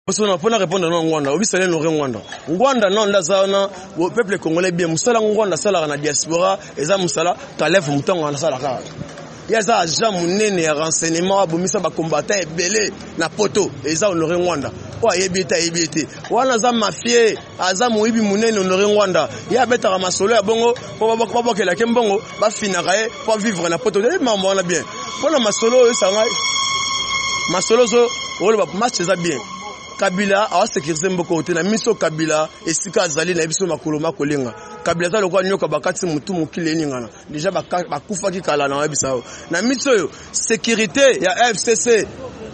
Parce qu'on a pas répondre non Rwanda, obi sale no Rwanda. Rwanda non ndazana le peuple congolais bien musala Rwanda sala na diaspora eza musala talef mutongo na sala ka. Yaza agent munene ya renseignement abomisa ba combattant ebele na poto eza honoré Rwanda. O ayebita yebite. Wana za mafie aza moyibi munene honoré Rwanda. Ya beta ka masolo ya bongo po ba kela kembongo ba finaka e po vivre na poto. E mama wana bien. Pona masolo esanga masolo zo ole ba match eza bien. Kabila a sécurisé mboko te na miso Kabila esika azali na biso makolo makolenga Kabila za lokwa nyoka bakati mutu mukile ningana déjà bakufa ki kala na webisa na miso yo sécurité ya FCC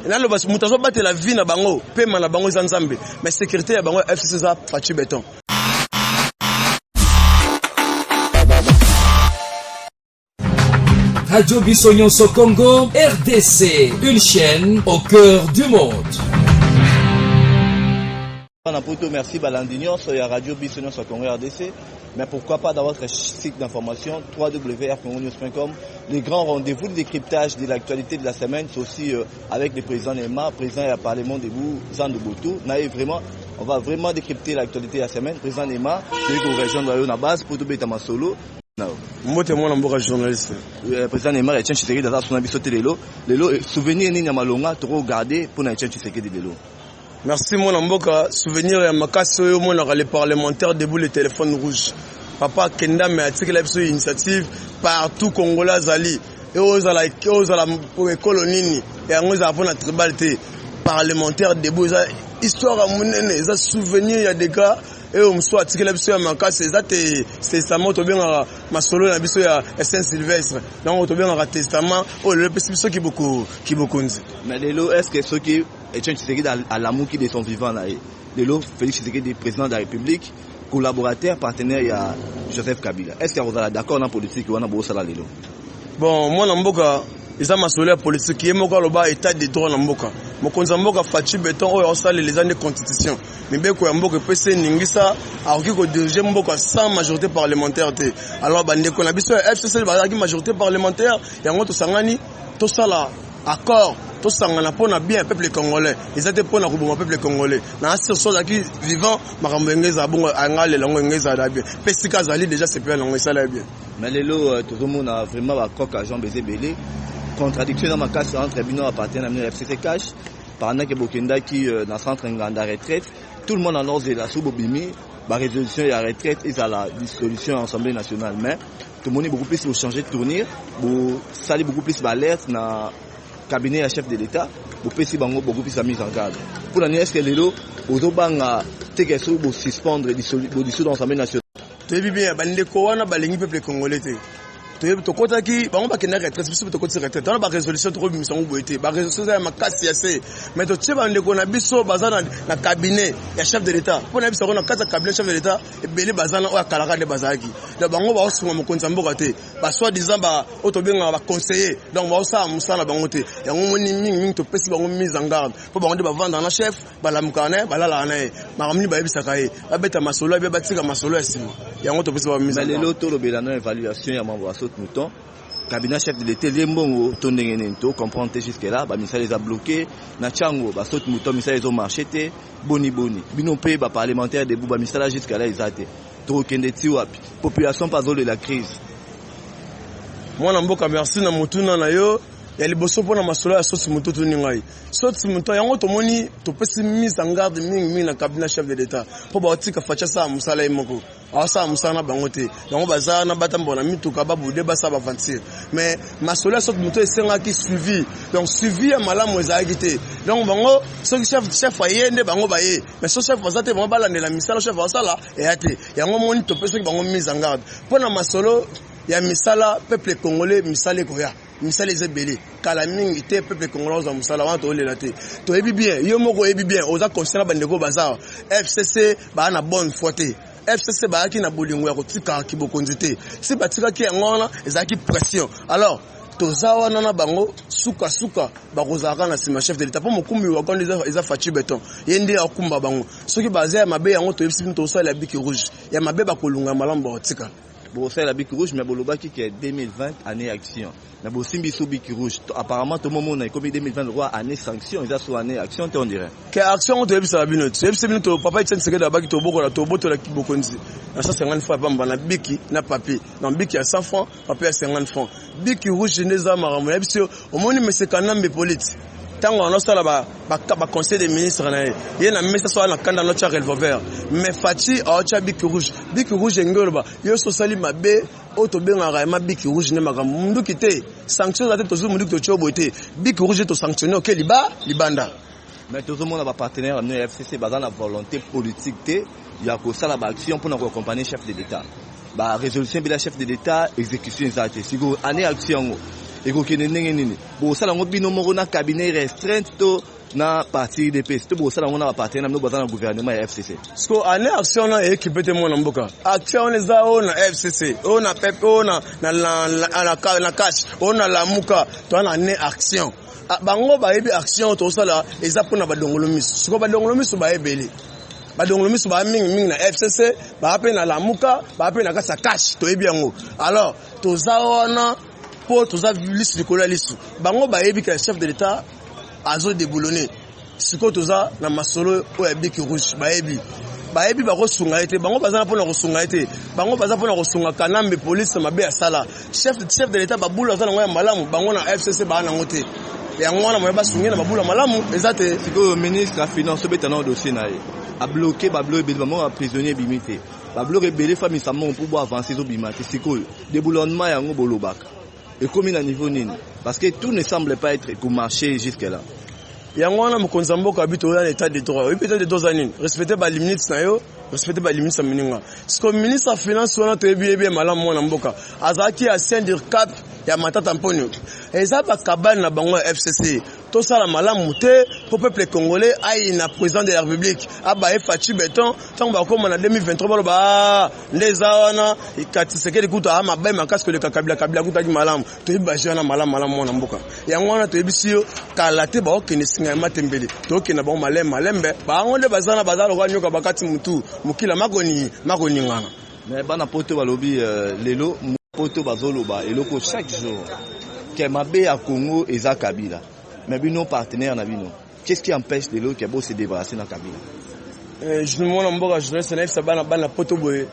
na lo bas mutazo batela vie na bango pema na bango za nzambe mais sécurité ya bango FCC za Fachi Beton. Radio Bissonionso Congo RDC, une chaîne au cœur du monde. Merci Balandinion sur la radio Bissonionso Congo RDC, mais pourquoi pas dans votre site d'information www.rcongonews.com. Les grands rendez-vous de décryptage de l'actualité de la semaine, c'est aussi avec le président Neymar, président du Parlement debout, Zandeboto. Vraiment, on va vraiment décrypter l'actualité de la semaine. Président Neymar, celui qu'on rejoindre à la base pour tout bêta ma solo. Moi, c'est mon journaliste. Le président Neymar est un Tshisekedi dans son habit sauté l'élo. L'élo, souvenir ni Namalonga, trop regardé pour un Tshisekedi de l'élo. Merci mon amboka, souvenir ya makasi oyo mona les parlementaires debout le téléphone rouge. Papa Kenda me atikela biso initiative partout Congolais zali. Et ozala pour colonini et ngoza pona tribalité parlementaire debout za histoire munene za souvenir ya des gars et on soit atikela biso ya makasi c'est ça moto benga masolo na biso ya Saint-Sylvestre. Donc to benga testament o le biso ki beaucoup nzi. Mais lelo est-ce que ceux qui Etienne Tshisekedi à l'amour qui de son vivant là. Lelo Félix Tshisekedi président de la République, collaborateur, partenaire il y a Joseph Kabila. Est-ce que vous êtes d'accord dans la politique ou on a beau ça là lelo? Bon, moi namboka ils ont masolo politique qui est moko loba état de droit namboka. Mokonza mboka Fachi Beton oyo osala les années de constitution. Mbeko ya mboka PC ningisa akoki ko diriger mboka sans majorité parlementaire te. Alors bandeko na biso FCC bazaki majorité parlementaire yango to sangani to sala accord tout ça on a pour bien peuple congolais ils étaient pour le peuple congolais na ce soit qui vivant marambengeza bongo angale lango ngeza da bien pesika zali déjà c'est bien lango ça là bien mais lelo tout le monde a vraiment ba coq Jean Bézé Belé contradiction dans ma casse entre bino appartient à la FCC cash pendant que Bokenda qui dans centre nganda retraite tout le monde en ordre de la sous-bobimi ba résolution ya retraite et à la dissolution de l'Assemblée nationale mais tout le monde est beaucoup plus pour changer de tournure pour salir beaucoup plus d'alerte na cabinet à chef de l'État pour péter bango beaucoup plus à mise en garde. Pour l'année est-ce que l'élo aux obanga tekeso pour suspendre dissoudre l'Assemblée nationale. Tu es bien bandeko wana balingi peuple congolais te. To kota ki bango ba kena retraite biso to kota retraite dans ba résolution to biso ngo boité ba résolution ya makasi ya se mais to tsheba ndeko na biso bazana na cabinet ya chef de l'État pour na biso na kata cabinet chef de l'État e beli bazana o akalaka de bazaki donc bango ba osunga mokonza mboka te ba soit disant ba otobenga ba conseiller donc ba osa musala bango te yango moni mingi to pesi bango mise en garde pour bango de ba vendre na chef ba la mukane ba la la na makamni ba yebisa kai ba beta masolo ba batika masolo ya sima yango to pesi ba mise en garde. Mais le to lo belana évaluation ya mambo aso mouton cabinet chef de l'État liembongo tondengento comprendre jusque là ba misa les a bloqué na chango ba saute mouton misa les ont marché te boni bino pe ba parlementaire de ba misa là jusqu'à là ils étaient trop kende ti wapi population pas de la crise moi na mboka merci na mutuna na yo ya liboso pona masolo ya soti mututu ningai soti mututu yango tomoni to pesi mise en garde mingi na cabinet chef de l'État po ba otika facha sa musala imoko asa musana bango te yango bazana na batambo na mituka ba bude ba sa ba avancer mais masolo ya soti mututu esenga ki suivi donc suivi ya malamu ezaki te donc bango soki chef ayende bango baye mais so chef bazate bango balandela misala chef basala eyate yango moni to pesi bango mise en garde pona masolo ya misala peuple congolais misale koya misala ezebele kala mingi te peuple congolais za musala wana to lela te to ebi bien yo moko ebi bien oza concernant bandeko bazar FCC ba na bonne foi te FCC ba ki na bolingo ya kotika ki bokonzi te si batika ki ngona ezaki pression alors toza wana na bango suka bakozaka na sima chef de l'État po mokumbi wa konde eza Fachi Beton yende akumba bango soki baza ya mabe yango to ebisi to sala ya biki rouge ya mabe bakolunga malambo otika Bon, c'est la Bic Rouge, mais Boloba qui est 2020 année action. Mais bon, Simbi sous Bic Rouge, apparemment tout le monde a comme 2020 droit année sanction, ils ont soit année action, on dirait. Quelle action on te dit ça la binote? C'est minute papa il tient secret là-bas qui te boko la to boto la ki bokonzi. Na 150 francs pamba na biki na papier. Na biki à 100 francs, papier à 50 francs. Bic Rouge neza maramu. Na biso au moins mais c'est kanambe politique. Tant on a ça là-bas, ba conseil des ministres na ye na mesa so na kanda no cha revolver. Mais Fati a Bic Rouge. Bic Rouge ngoloba. Yo so sali mabe auto benga ma Bic Rouge ne makambo mundu kité. Sanction za te tozu mundu to chobote. Bic Rouge to sanctionner OK libanda. Mais tout le monde a partenaire amené FCC basant la volonté politique il y a que ça la action pour nous accompagner chef de l'État. Bah résolution de la chef de l'État exécution exacte. Si vous année action et que nini bon ça la ngobino moko na cabinet restreint to na parti de PS to bon ça la ngona partenaire nous basant le gouvernement FCC. Parce que année action na équipe te mon mboka. Action les a on FCC, on a pep on na cash, on a la muka, to na année action. Bango ba yebi action to sala eza pona badongolo miso siko badongolo miso ba yebele badongolo miso ba mingi na FCC ba pe na lamuka ba pe na kasa cash to yebi yango alors to za wana po to za liste de kola liste bango ba yebi que chef de l'état azo déboulonner siko to za na masolo o ya Bic Rouge ba yebi ba ko sunga ete bango bazana pona ko sunga ete bango bazana pona ko sunga kanambe police mabe ya sala chef de l'état ba bula za na ngoya malamu bango na FCC ba na ngote et en moi, le ministre de la Finance a dossier a bloqué a prisonnier bimité. A bloqué les familles pour pouvoir avancer au bimité. C'est quoi? Déboulonnement et un bolobak. Et comme il a niveau nini. Parce que tout ne semble pas être pour marcher jusque-là. Et en moi, je habite dans l'état de droit. Oui, peut-être 2 années. Respectez les limites, respectez les limites. Parce que le ministre de la Finance, on a bien malin, moi, Namboka. Azaki a saint de cap. Ya matata mponyo ezaba kabane na bango FCC to sala malamu te pour peuple congolais ayi na président de la République aba Fati Beton tant ba comme en 2023 ba ndeza wana ikati sekeli kuta ama ba makasi que kabila kuta ki malamu to ibajana malamu na mboka yango wana to ebisio kala te ba okene singa matembele to okena ba malembe ba ngonde bazana bazalo kwa nyoka bakati mutu mukila makoni ngana mais bana poto balobi lelo poto bazoloba eloko chaque jour que mabe à Congo et à Kabila mais bino partenaire na bino qu'est-ce qui empêche de l'autre que se débarrasser na Kabila je me mona mboka jeunesse na ça bana poto boye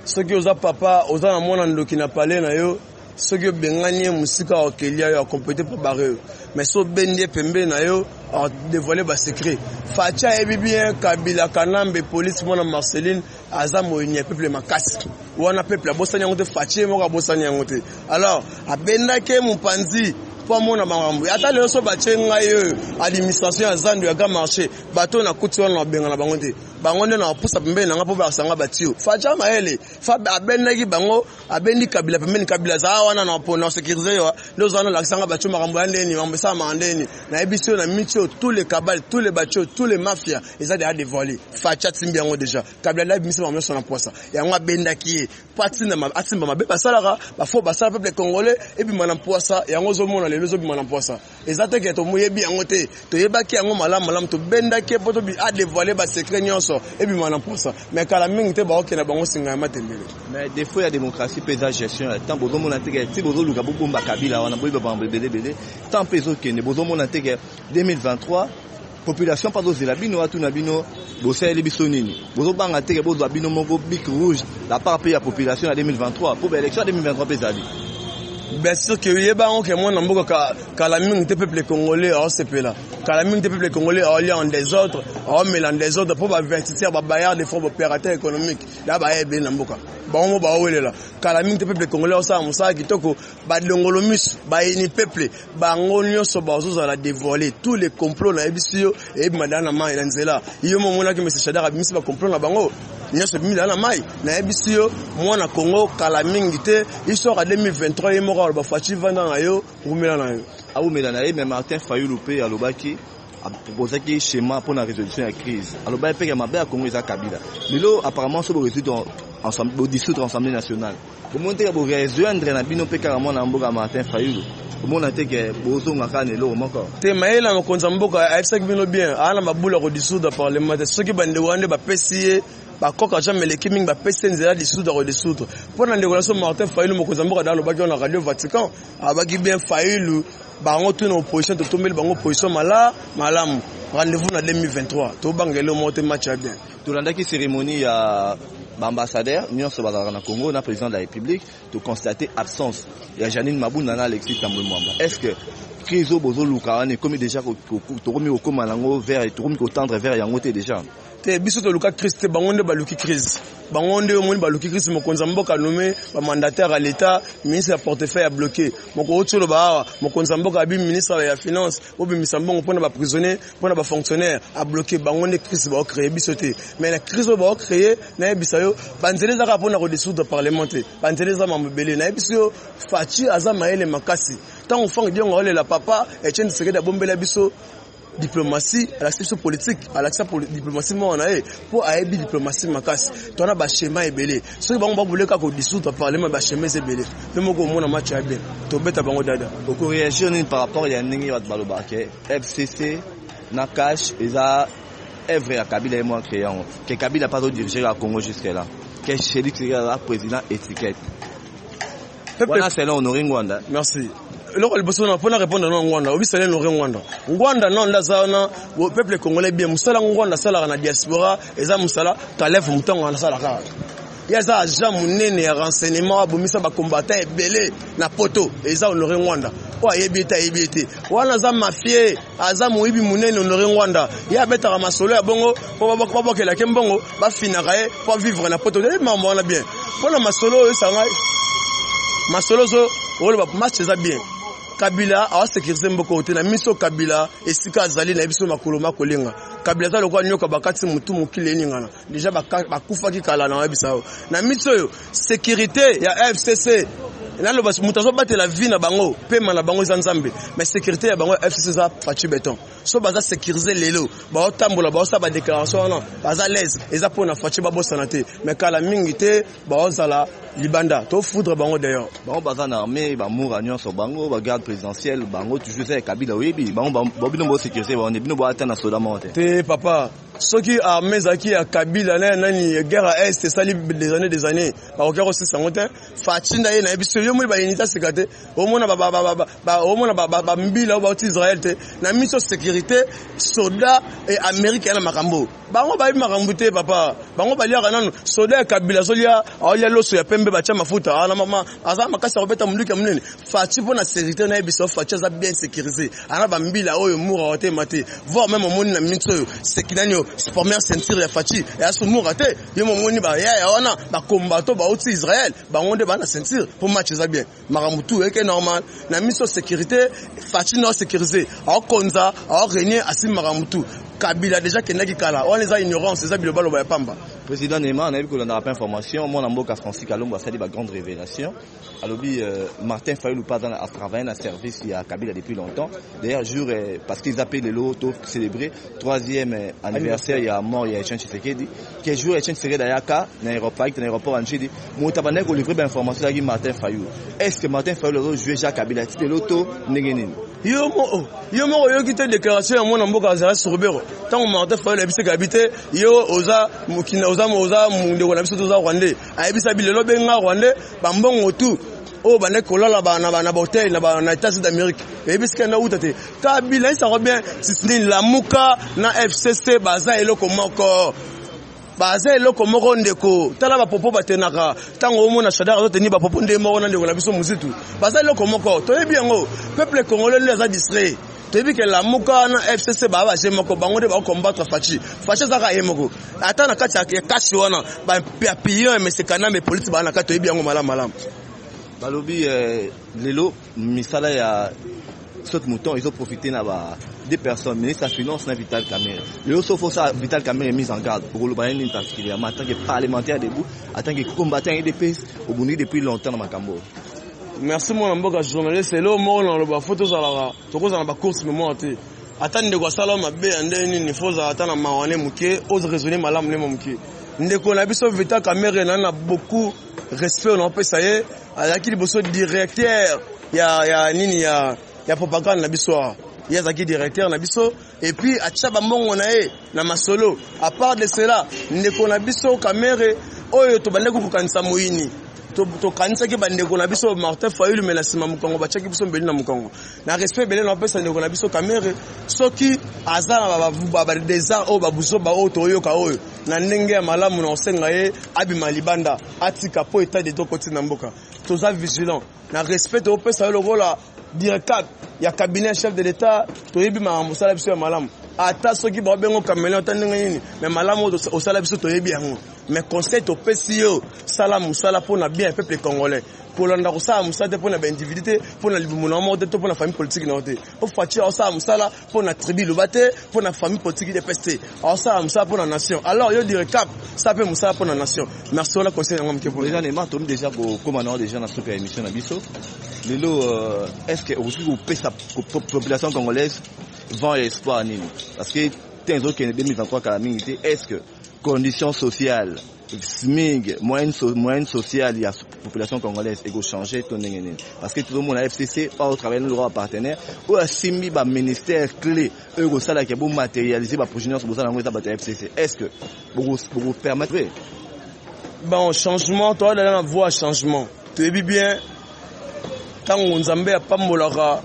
ceux qui oza papa oza na mona ndoki na parler na yo ceux qui bengani musika okelia yo compété pour barrer mais so bendie pembe na yo a dévoiler ba secret Facha ebi bien Kabila kanambe police mona Marceline azamo ni peuple makasi wana peuple abosanya ngote Facha mo ka bosanya ngote alors abenda ke mupanzi pour mona bangambo ata le so bachenga yo administration ya Zando ya ga marché bato na kuti wana benga na bango te bango nde na pusa pembe na ngapo ba sanga batio Facha maele fa abenda ki bango abendi Kabila pembe Kabila za wana na pona sécuriser yo ndo zana la sanga batio makambo ya ndeni mambo sa mandeni na ebisio na mitio tous les cabales tous les batio tous les mafias ils ont déjà dévoilé Facha timbi yango déjà Kabila la bimisa mambo na poisa yango abenda ki patina ma atimba mabe basala ba fo basala peuple congolais et puis mana poisa yango zo mona les zo bimana poisa ezate ke to moyebi yango te to yebaki yango malamu to benda ke poto bi a dévoiler ba secret nyonso et puis mana poisa mais kala mingi te ba okena bango singa matembele mais des fois il y a démocratie paysage gestion tant bozo mona te ke ti bozo luka bomba Kabila wana boyi ba bele tant peso ke ne bozo mona te ke 2023 population pas dozela bino atu na bino boseli biso nini bozo banga te ke bozo bino moko Bic Rouge la part pays la population en 2023 pour l'élection 2023 pesali. Bien sûr que oui, on que moi n'importe la minute peuple congolais en CPLA, la minute peuple congolais en lien en désordre, en mélange des ordres pour avertir les bailleurs des fonds opérateurs économiques. Là, bah bien n'importe. Bon, bah où est là? La minute peuple congolais en ça qui toko, bah l'ongolomus, bah ni peuple, bah on so bah on a dévoilé tous les complots là, et madame Ama et Lanzela. Il y a un moment là que monsieur Chadar a mis ce complot là bango. Nyonso bimila na mai na ebisio mwana Congo kala mingi te histoire à 2023 et moko ba Fachi vanda na yo rumela na yo awumela na ye mais Martin Fayulu pe alobaki a proposé qui schéma pour la résolution de la crise alobaki pe mabe ya Congo eza Kabila lelo apparemment so résoudre ensemble dissoudre l'Assemblée nationale comment te bo rejoindre na bino pe carrément na mboka Martin Fayulu comment na te ke bozo ngaka ne lo moko te maela mokonza mboka aipesa bino bien ana mabula ko dissoudre parlement ceux qui bande wande ba pesier ba koka jamais l'équipe mingi ba pesier nzela dissoudre ko dissoudre pour na ndeko Martin Fayulu mokonza mboka dans le baki na radio Vatican abaki bien Fayulu bango tout na opposition to tombeli bango opposition malamu rendez-vous na 2023 to bangelo monte match bien to landaki cérémonie ya ambassadeur nyonso bazalaka na Congo na président de la République to constater absence ya Janine Mabunda na Alexis Tambwe Mwamba. Est-ce que Krizo bozo lukane comme déjà to komi ko malango vers to komi ko tendre vers yango te déjà te biso to luka Christ bangonde baluki crise bangonde omoni baluki crise mokonza mboka nommé ba mandataire à l'état ministre ya portefeuille a bloqué moko otolo ba mokonza mboka abi ministre ya finance obi misambongo pona ba prisonnier pona ba fonctionnaire a bloqué bangonde crise ba créer biso te mais la crise ba créer na bisayo banzele za ka pona ko dissoudre parlementaire banzele za mambele na biso fachi aza maele makasi tant on fang bien la papa Etienne Tshisekedi bombela biso diplomatie à l'action politique à l'action diplomatie mo na pour aibi diplomatie makasi tona ba schéma ebele ceux bango ba voulait ka ko dissoudre parlement ba schéma ebele même ko mona match ya bien to beta bango dada ko réagir par rapport ya ndenge ba baloba ke FCC na cash eza œuvre ya Kabila et moi créant que Kabila pas diriger la Congo jusqu'à là que Félix Tshisekedi président étiquette voilà c'est là Honoré Ngwanda merci. Le Bolsonaro pour répondre à Ngwanda, obi sale no Ngwanda. Ngwanda non lazana le peuple congolais bien musala Ngwanda sala na diaspora eza musala talef mutango na sala ka. Yaza agent munene ya renseignement abomisa ba combattant ebele na poto eza Honoré Ngwanda. O ayebite. Wana za mafie aza moyibi munene Honoré Ngwanda. Ya beta ka masolo ya bongo po ba bokela kembongo ba finaka e po vivre na poto. Le mambo na bien. Pona masolo esanga masolo zo ole ba match eza bien. Kabila a sécurisé mboko te na miso Kabila esika azali na biso makolo makolenga Kabila za lokwa nyoka bakati mutu mukile ningana déjà bakufa ki kala na bisao na miso yo sécurité ya FCC na lo bas mutazo batela vie na bango pema na bango za nzambe mais sécurité ya bango FCC za fachi beton so baza sécuriser lelo ba otambola ba osa ba déclaration na baza l'aise eza pona fachi ba bosana te mais kala mingi te ba ozala libanda to foudre bango d'ailleurs bango baza na armée ba moura nyonso bango ba garde présidentielle bango toujours c'est Kabila oyebi bango bobino bo sécurité ba bino bo atana soda monte te papa soki armée zaki ya Kabila na nani guerre à est sali des années ba okero se sangote fatinda ye na biso yo mo ba unité sekate omona omona ba mbila ba Israël te na mission sécurité soda et américain na makambo bango ba makambo te papa bango ba liaka nanu soda ya Kabila solia aolia loso ya pembe ba cha mafuta ana mama aza makasa robeta muluka munene fati pona sécurité na biso fati za bien sécurisé ana ba mbila oyo mura ote mate voir même omoni na minso sekinani première ceinture ya fachi ya sumura te yo momoni ba ya wana ba combatto ba uti Israël ba ngonde ba na ceinture pour match za bien maramutu eke normal na mission sécurité fachi no sécurisé a konza a régner asi maramutu Kabila déjà kendaki kala on les a ignorance eza bilobalo ba pamba président Neymar na biko na information mon mboka Francis Kalombo sali ba grande révélation alobi Martin Fayulu pas dans à travailler na service ya Kabila depuis longtemps d'ailleurs jour parce qu'ils appellent le auto célébrer 3e anniversaire ya mort ya Etienne Tshisekedi que jour Etienne Tshisekedi ayaka na aéroport Anjidi motabane ko livrer ba information ya Martin Fayulu est-ce que Martin Fayulu a joué Jacques Kabila tite l'auto ngenini yo mo yo kite déclaration ya mona mboka za Sorbero tant Martin Fayulu a biseka habité yo oza mukina oza munde ko na biso toza Rwanda ayebisa bilelo benga Rwanda bambongo tu o bane kolala bana hotel na États-Unis d'Amérique et bisika na utate Kabila ça va bien si la muka na FCC baza eloko moko baza eloko moko ndeko tala ba popo batenaka tango omona shadara zo teni ba popo ndemo na ndeko na biso muzitu baza eloko moko toyebi yango peuple congolais les a distrait toyebi ke la muka na FCC ba ba moko bango de ba combattre fachi zaka yemoko ata na kati ya kashi wana ba pion mais c'est kana mais politique ba na kati toyebi yango malam balobi lelo misala ya saute mouton ils ont profité na ba des personnes ministre des finances na Vital Kamerhe le sauf ça Vital Kamerhe est mis en garde pour le bain particulièrement en tant que parlementaire debout en tant que combattant EDPS au Burundi depuis longtemps dans Makambo. Merci mon mboka journaliste le mo na le ba photo za la tokoza na ba course mémoire te atande kwa sala mabe andeni ni foza atana mawane muke ose raisonner malam ne muke ndeko na biso Vital Kamerhe na beaucoup respect on peut ça y est azaki liboso directeur ya nini ya propagande na biso il y a zaki directeur na biso et puis acha bambongo na ye na masolo à part de cela ndeko na biso kamere oyo to bande ko kanisa moyini to kanisa ke bande ko na biso Martin Fayulu mais la sima mukongo ba chaki biso mbeli na mukongo na respect belé na pesa ndeko na biso kamere soki azana ba désert o ba buso ba o to yoka oyo na ndenge ya malamu na osenga ye abima libanda atika po état de to côté na mboka toza vigilant na respect au pesa lokola directeur ya cabinet chef de l'état to yebi ma musala biso ya malamu ata soki ba bengo kamele otandenge nini mais malamu au sala biso to yebi yango mais conseil to pesi yo sala musala pona bien peuple congolais pour landa ko sala musala pona ba individualité pona libumu na mode to pona famille politique na ote o fati o sala musala pona tribu lobate pona famille politique de peste o sala musala pona nation alors yo dire cap ça peut musala pona nation merci on a conseil ngam ke pour déjà ne ma tomi déjà ko commandant déjà na super émission na biso lelo est-ce que vous pouvez sa population congolaise vend espoir nini parce que t'es autres qui 2023 calamité est-ce que conditions sociales SMIG moyenne sociale il y a population congolaise et go changer ton nini parce que tout le monde a FCC pas au travail le droit partenaire ou a simi ba ministère clé eux go sala qui bon matérialiser ba projet sur ça dans ba FCC est-ce que vous permettre bon changement toi dans la voie changement tu dis bien tango nzambe ya pambolaka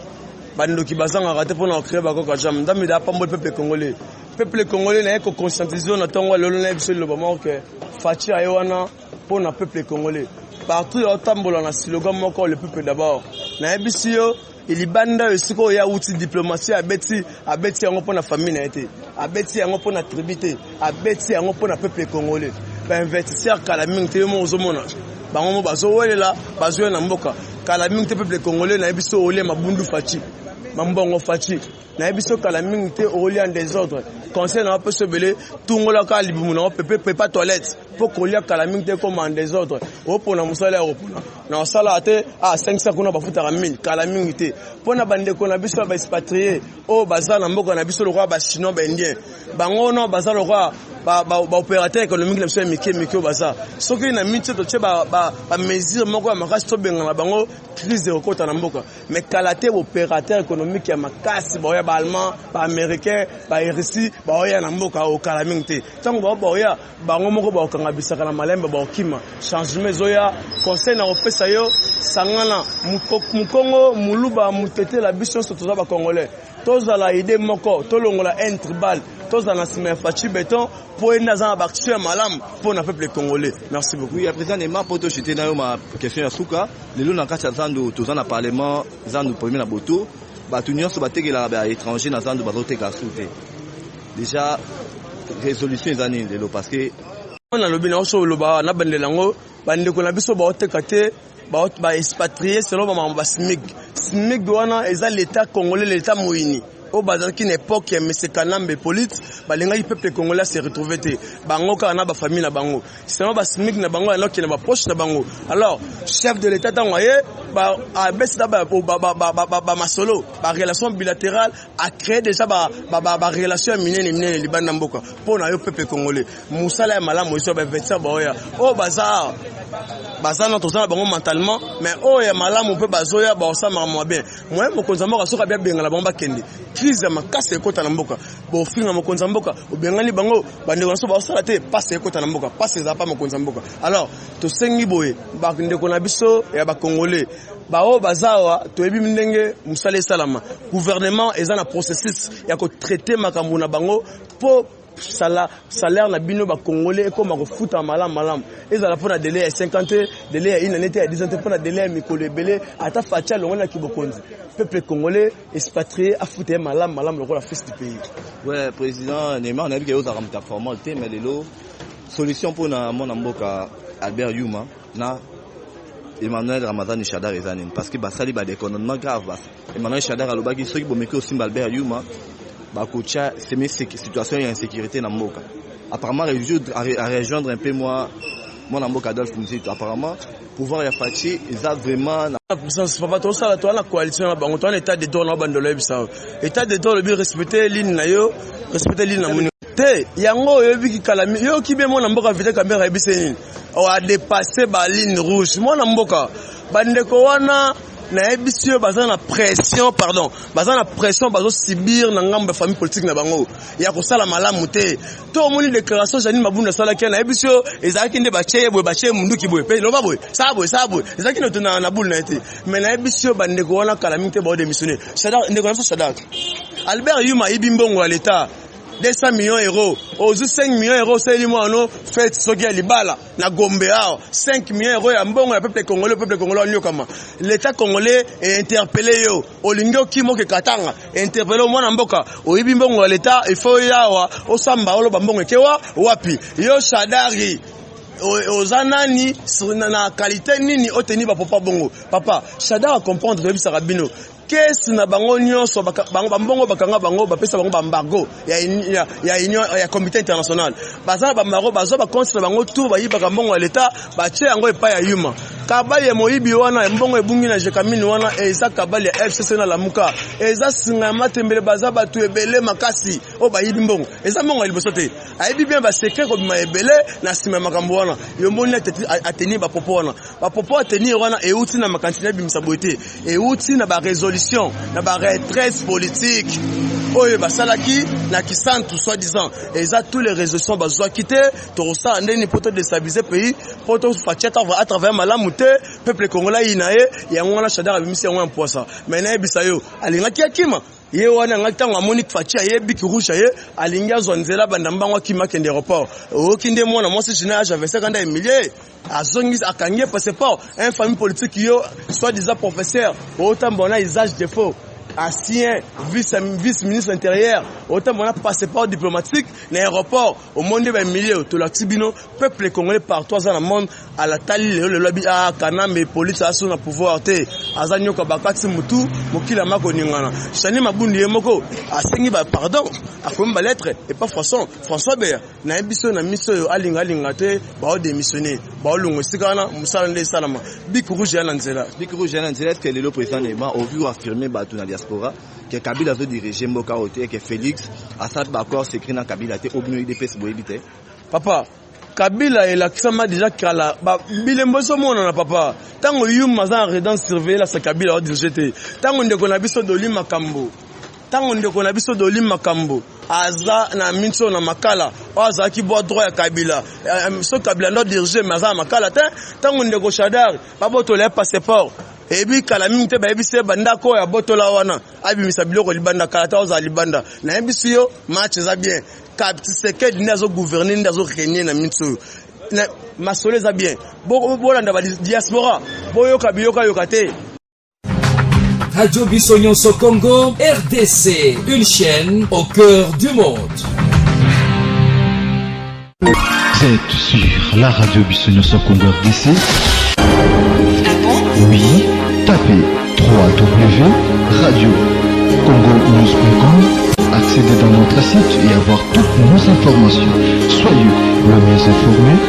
bandoki bazanga rate pona créer bakoka jam ndami da pambol peuple congolais na ko conscientiser na tango lolo na biso le moment que fachi ayoana pona peuple congolais partout au tambola na slogan moko le peuple d'abord na ebisio ilibanda esiko ya outil diplomatie abeti yango pona famille na été abeti yango pona tribité abeti yango pona peuple congolais ba investisseur kala mingi mo ozomona bango mo bazowelela bazoya na mboka kala mingi te peuple congolais na biso ole mabundu fachi mambongo fachi na biso kala mingi te ole en désordre conseil na peut se belé tungola ka libumu na pepe pas toilette pour kolia kala mingi te comme en désordre opona musala opona na sala te 500 kuna bafuta ka 1000 kala mingi te pona bande ko na biso ba expatrié o bazana mboka na biso le roi ba chinois ba indien bango no bazana le roi ba opérateur économique na biso mike o baza soki na minute to che ba mesure moko ya makasi to benga na bango crise de rekota na mboka mais kalate opérateur économique ya makasi ba ya ba allemand ba américain ba RSI ba ya na mboka o kala mingi te tango ba ya bango moko ba okanga bisaka na malembe ba okima changement zoya conseil na opesa yo sangana mukongo muluba mutete la biso so toza ba congolais toza la idée moko to longola un tribal toza na sima fachi béton pour enda za ba action malam pour na peuple congolais merci beaucoup. Oui, à présent nema poto chité na yo ma question ya suka lelo na kati ya zandu toza na parlement zandu premier na boto ba tunyo so batekela ba étranger na zandu bazoteka soute déjà résolution ezani lelo parce que on a lobi na so loba na bandelango bande ko na biso ba oteka te ba expatrié selon ba SMIG wana eza l'état congolais l'état moyini au bazar qui n'époque mais c'est kanambe polite balenga i peuple congolais se retrouver te bango ka na ba famille na bango selon ba SMIG na bango alors qui na ba poche na bango alors chef de l'état tangoye ba abesida ba masolo ba relation bilatérale a créé déjà ba relation minene libanda mboka pona yo peuple congolais musala ya malamu iso ba investir ba oya au bazar bazana tozana bango mentalement mais oh ya malamu pe bazoya ba osama mo bien moi mokonza mboka soka bien benga la bomba kende crise ya makasi ekota na mboka bo finga mokonza mboka obengani bango bandeko so ba osala te passe ekota na mboka passe za pa mokonza mboka alors to sengi boye ba ndeko na biso ya ba congolais ba o bazawa to ebi ndenge musale salama gouvernement eza na processus ya ko traiter makambo na bango po salaire na bino ba congolais comme ko futa malam ezala pona délai ya 50 délai ya une année ya 10 ans pona délai ya mikolo ebele ata facha longona kibokonzi peuple congolais expatrié a futa malam le la fils du pays. Ouais, président Neymar on a vu que aux aramta formalité mais lelo solution pour na mon mboka Albert Yuma na Emmanuel Ramazani Chadar ezanine parce que basali ba d'économie grave bas Emmanuel Chadar alobaki soki bomeki aussi Albert Yuma bakocha c'est situation d'insécurité na mboka apparemment à rejoindre un peu moi mon mboka Adolphe Muzito apparemment pouvoir ya fachi ils a vraiment c'est pas trop ça la toi la coalition na bango toi état de droit na bandolo ebisa état de droit le respecter ligne na yo respecter ligne na te yango yobi kalami yo ki be mona mboka vite kamera ebiseni o a dépasser ba ligne rouge mona mboka bandeko wana na ebisio baza na pression baza na pression bazo subir na ngambo famille politique na bango ya kosala malamu te to moni déclaration Janine Mabunda sala ki na ebisio ezaki nde bache munduki boye pe loba boye sabo ezaki no tuna na boule na ete mais na ebisio bandeko wana kalami te ba démissionner Shadak ndeko na Shadak Albert Yuma ibimbongo à l'état 200 millions d'euros. Aux 5 millions d'euros, c'est lui moi non fait ce qui est libala na Gombe 5 millions d'euros ya mbongo ya peuple congolais nyokama. L'état congolais est interpellé yo. Olingo kimo ke katanga interpellé moi na mboka. Oyibi mbongo l'état il faut yawa osamba olo bambongo kewa wapi. Yo Shadari ozanani na qualité nini oteni ba papa bongo. Papa, Shadari comprendre que ça rabino. Qu'est-ce na bango nyonso bambongo bakanga bango bapesa bango bambargo ya union ya comité international baza bamaro bazo ba contre bango tout ba yibaka mbongo ya l'état ba tie yango epa ya yuma kabali moyibi wana mbongo ebungi na jekamini wana eza kabali ya FCC na lamuka eza singa matembele baza batu ebele makasi o ba yibi mbongo eza mbongo liboso te ayibi bien ba secret ko bima ebele na sima makambo wana yomboni ateni ba popo wana ba popo ateni wana euti na makantina bimisa boite euti na ba résolution na ba retraite politique oyo basalaki na kisantu soi-disant eza tous les résolutions bazwa quitter to ça ndeni poto déstabiliser pays poto facheta à travers malamu te peuple congolais inaye yango na Shadar abimisi yango mposa mais na ebisa yo alingaki akima ye wana ngakitanga amoni fachi ayebi kirusha ye alingia zonzela bandambango kima kende aéroport okinde mwana mwasi jina j'avais 50 milliers azongis akangie passeport un famille politique yo soi-disant professeur autant bon usage de faux ancien vice-ministre intérieur autant mon passeport diplomatique l'aéroport au monde des milliers to la tibino peuple congolais partout dans le monde à la tali le lobby a kanambe police a son pouvoir te azanyo ka bakati mutu mokila mako ningana Janine Mabunda yemoko asengi ba pardon akomba lettre et pas François Beya na ebiso na miso alinga te ba démissionner ba longo sikana musala nde salama Bic Rouge ya nzela est-ce que le président Neymar au vu affirmer ba tuna diaspora que Kabila veut diriger Mboka Ote que Félix Assad Bakor s'écrit dans Kabila te obino IDPS boyebite papa Kabila et la kisama déjà kala ba bilembo so mona na papa tango yum maza redans surveiller la sa Kabila au dirigé tango ndeko na biso doli makambo aza na minso na makala aza ki bo droit ya Kabila so Kabila ndo diriger maza makala tango ndeko Shadar baboto le passeport ebi kala minte ba ebise banda ko ya botola wana abi misabiloko libanda kala ta oza libanda na ebisi yo match za bien kapti seke dinazo gouverner ndazo régner na minso na masole za bien bolanda ba diaspora boyoka biyoka yokate. Radio Bissonyonso Congo, RDC, une chaîne au cœur du monde. Vous êtes sur la radio Bissonyonso Congo RDC. Oui, tapez www.radiocongonews.com, accédez dans notre site et avoir toutes nos informations. Soyez le mieux informés